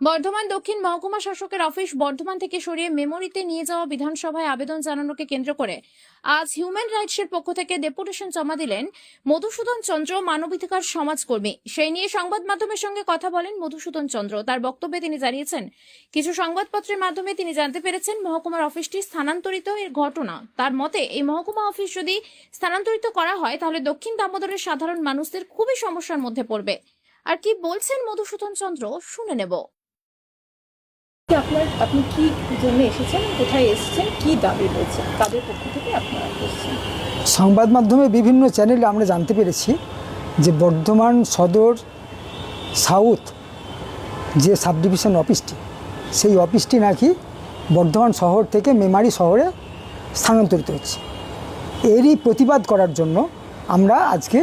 বর্ধমান দক্ষিণ মহকুমা শাসকের অফিস বর্ধমান থেকে সরিয়ে মেমোরিতে নিয়ে যাওয়া বিধানসভায় আবেদন জানানোকে কেন্দ্র করে আজ হিউম্যান রাইটসের পক্ষ থেকে ডেপুটেশন জমা দিলেন মধুসূদন চন্দ্র, মানবাধিকার সমাজকর্মী। সেই নিয়ে সংবাদ মাধ্যমের সঙ্গে কথা বলেন মধুসূদন চন্দ্র। তার বক্তব্যে তিনি জানিয়েছেন, কিছু সংবাদপত্রের মাধ্যমে তিনি জানতে পেরেছেন মহকুমার অফিসটি স্থানান্তরিত এর ঘটনা। তার মতে এই মহকুমা অফিস যদি স্থানান্তরিত করা হয় তাহলে দক্ষিণ দামোদরের সাধারণ মানুষদের খুবই সমস্যার মধ্যে পড়বে। আর কি বলছেন মধুসূদন চন্দ্র শুনে নেব। আপনি কি জন্য এসেছেন, কোথায় এসেছেন, কি দাবি রয়েছে, কাদের পক্ষ থেকে আপনারা এসেছেন? সংবাদ মাধ্যমে বিভিন্ন চ্যানেলে আমরা জানতে পেরেছি যে বর্ধমান সদর সাউথ যে সাব ডিভিশন অফিসটি, সেই অফিসটি নাকি বর্ধমান শহর থেকে মেমারি শহরে স্থানান্তরিত হচ্ছে। এরই প্রতিবাদ করার জন্য আমরা আজকে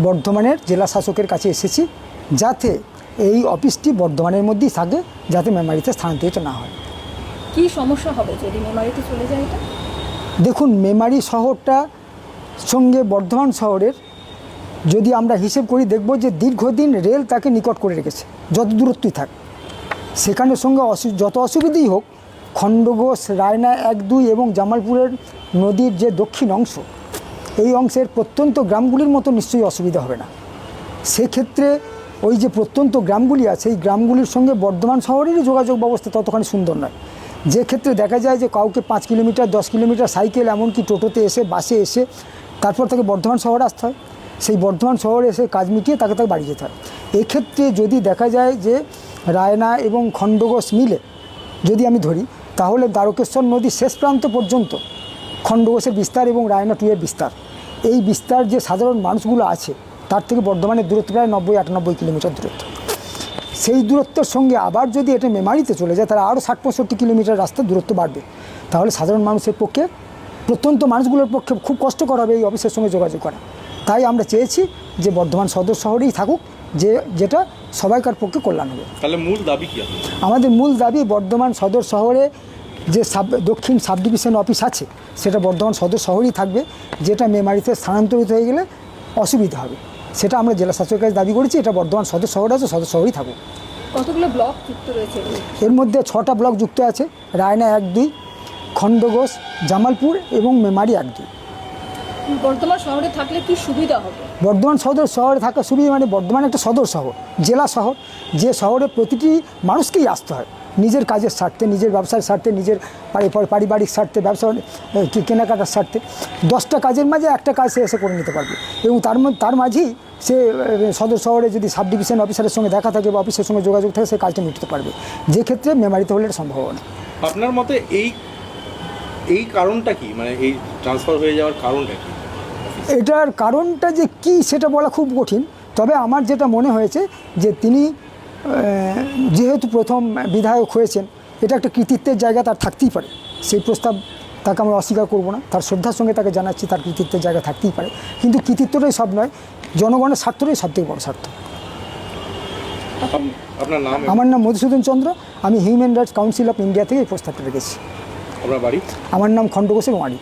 বর্ধমানের জেলা শাসকের কাছে এসেছি, যাতে এই অফিসটি বর্ধমানের মধ্যেই থাকে, যাতে মেমারিতে স্থানান্তরিত না হয়। কি সমস্যা হবে যদি মেমারিতে চলে যায় এটা? দেখুন, মেমারি শহরটা সঙ্গে বর্ধমান শহরের যদি আমরা হিসেব করি, দেখব যে দীর্ঘদিন রেল তাকে নিকট করে রেখেছে। যত দূরত্বই থাক, সেখানের সঙ্গে যত অসুবিধাই হোক, খণ্ডঘোষ, রায়না 1-2 এবং জামালপুরের নদীর যে দক্ষিণ অংশ, এই অংশের প্রত্যন্ত গ্রামগুলির মতো নিশ্চয়ই অসুবিধা হবে না। সেক্ষেত্রে ওই যে প্রত্যন্ত গ্রামগুলি আছে, এই গ্রামগুলির সঙ্গে বর্ধমান শহরেরই যোগাযোগ ব্যবস্থা ততখানি সুন্দর নয়। যে ক্ষেত্রে দেখা যায় যে কাউকে 5 কিলোমিটার 10 কিলোমিটার সাইকেল, এমনকি টোটোতে এসে, বাসে এসে তারপর তাকে বর্ধমান শহরে আসতে হয়। সেই বর্ধমান শহরে এসে কাজ মিটিয়ে তাকে বাড়ি যেতে হয়। এক্ষেত্রে যদি দেখা যায় যে রায়না এবং খণ্ডঘোষ মিলে যদি আমি ধরি, তাহলে দ্বারকেশ্বর নদীর শেষ প্রান্ত পর্যন্ত খণ্ডঘোষের বিস্তার এবং রায়না 2 এর বিস্তার, এই বিস্তার যে সাধারণ মানুষগুলো আছে তার থেকে বর্ধমানের দূরত্ব প্রায় 90-98 কিলোমিটার দূরত্ব। সেই দূরত্বের সঙ্গে আবার যদি এটা মেমারিতে চলে যায়, তাহলে আরও 60-65 কিলোমিটার রাস্তা দূরত্ব বাড়বে। তাহলে সাধারণ মানুষের পক্ষে, প্রত্যন্ত মানুষগুলোর পক্ষে খুব কষ্টকর হবে এই অফিসের সঙ্গে যোগাযোগ করা। তাই আমরা চেয়েছি যে বর্ধমান সদর শহরেই থাকুক, যেটা সবাইকার পক্ষে কল্যাণ হবে। তাহলে মূল দাবি কি? আমাদের মূল দাবি, বর্ধমান সদর শহরে যে দক্ষিণ সাব ডিভিশন অফিস আছে, সেটা বর্ধমান সদর শহরেই থাকবে। যেটা মেমারিতে স্থানান্তরিত হয়ে গেলে অসুবিধা হবে, সেটা আমরা জেলা শাসকের কাছে দাবি করেছি। এটা বর্ধমান সদর শহর আছে, সদর শহরেই থাকুক। কতগুলো ব্লক যুক্ত রয়েছে? এর মধ্যে 6টা ব্লক যুক্ত আছে: রায়না 1-2, খণ্ডঘোষ, জামালপুর এবং মেমারি 1-2। বর্ধমান শহরে থাকলে কি সুবিধা হবে? বর্ধমান সদর শহরে থাকা সুবিধা মানে বর্ধমান একটা সদর শহর, জেলা শহর, যে শহরে প্রতিটি মানুষকেই আসতে হয় নিজের কাজের স্বার্থে, নিজের ব্যবসার স্বার্থে, নিজের পারিবারিক স্বার্থে, ব্যবসা কেনাকাটার স্বার্থে। 10টা কাজের মাঝে একটা কাজ সে এসে করে নিতে পারবে, এবং তার মাঝেই সে সদর শহরে যদি সাব ডিভিশন অফিসারের সঙ্গে দেখা থাকে বা অফিসের সঙ্গে যোগাযোগ থাকে, সে কাজটা মিটতে পারবে, যে ক্ষেত্রে মেমারিতে হলে এটা সম্ভব না। আপনার মতে এই কারণটা কি, মানে এই ট্রান্সফার হয়ে যাওয়ার কারণটা কি? এটার কারণটা যে কি সেটা বলা খুব কঠিন। তবে আমার যেটা মনে হয়েছে যে তিনি যেহেতু প্রথম বিধায়ক হয়েছেন, এটা একটা কৃতিত্বের জায়গা তার থাকতেই পারে। সেই প্রস্তাব তাকে আমরা অস্বীকার করব না, তার শ্রদ্ধার সঙ্গে তাকে জানাচ্ছি, তার কৃতিত্বের জায়গা থাকতেই পারে। কিন্তু কৃতিত্বটাই সব নয়, জনগণের স্বার্থটাই সবথেকে বড় স্বার্থ। আপনার নাম? আমার নাম মধুসূদন চন্দ্র। আমি human rights council of India থেকে এই প্রস্তাবটা রেখেছি। আপনার বাড়ি? আমার নাম খণ্ডঘোষের বাড়ি।